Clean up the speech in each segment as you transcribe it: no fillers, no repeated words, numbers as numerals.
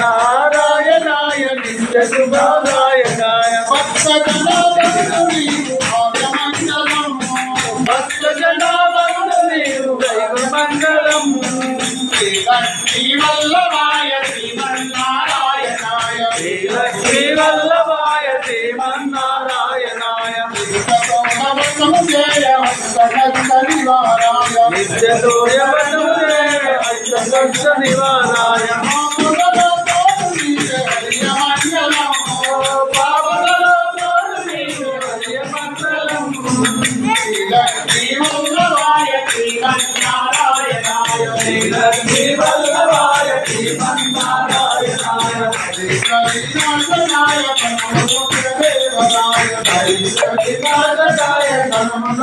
సత్యనారాయణాయ నిత్య శుభదాయకాయ మంగళం శ్రీవల్లభాయ శ్రీమన్నారాయణాయ శ్రీవల్లభాయ శ్రీమన్నారాయణాయ నిత్యతోయవనం అష్టకష్ట నివారాయ శ్రీవల్లభాయ శ్రీమన్నారాయణాయ శ్రీవల్లభాయ శ్రీమన్నారాయణాయ హరిశ్రీనాథాయ నమః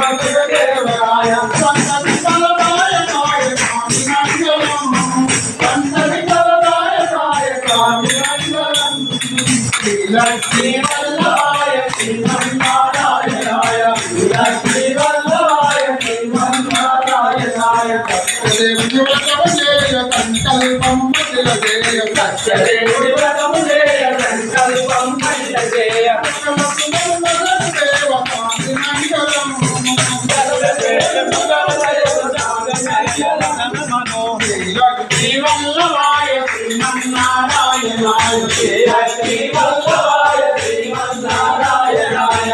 శ్రీవల్లభాయ శ్రీమన్నారాయణాయ శ్రీవల్లభాయ శ్రీమన్నారాయణాయ సంకల్పం సత్యదేవుడి వ్రతము చేయ సంకల్పం చేయ శ్రీవల్లభాయ శ్రీమన్నారాయణాయ శ్రీవల్లభాయ శ్రీమన్నారాయణాయ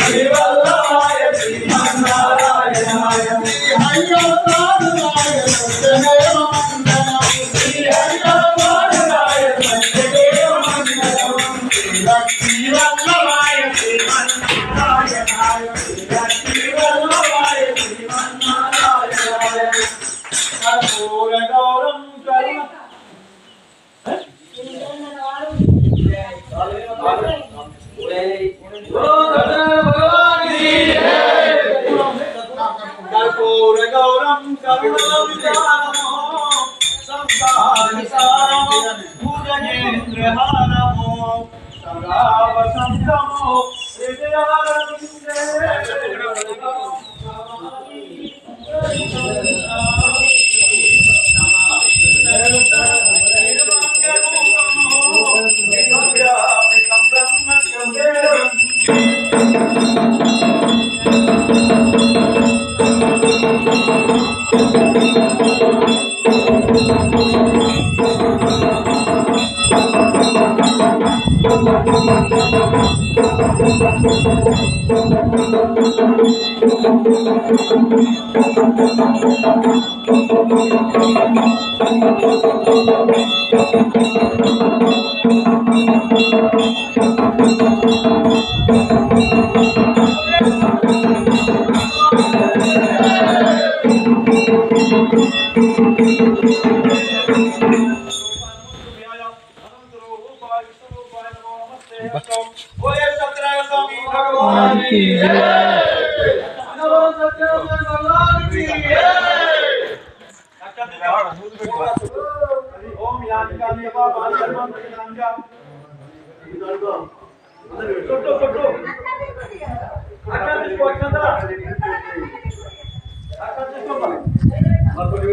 శ్రీవల్లభాయ శ్రీమన్నారాయణాయ శ్రీవల్లభాయ శ్రీమన్నారాయణాయ హరిహరాయ సత్యదేవ మంగళం శ్రీవల్లభాయ శ్రీమన్నారాయణాయ శ్రీవల్లభాయ శ్రీమన్నారాయణాయ కర్పూర గౌరం కరుణ కర్పూర గౌరం కరుణావిధానమో సంసారసారమో భుజనేంద్రహారమో సదా వసంతమో ओम यानी का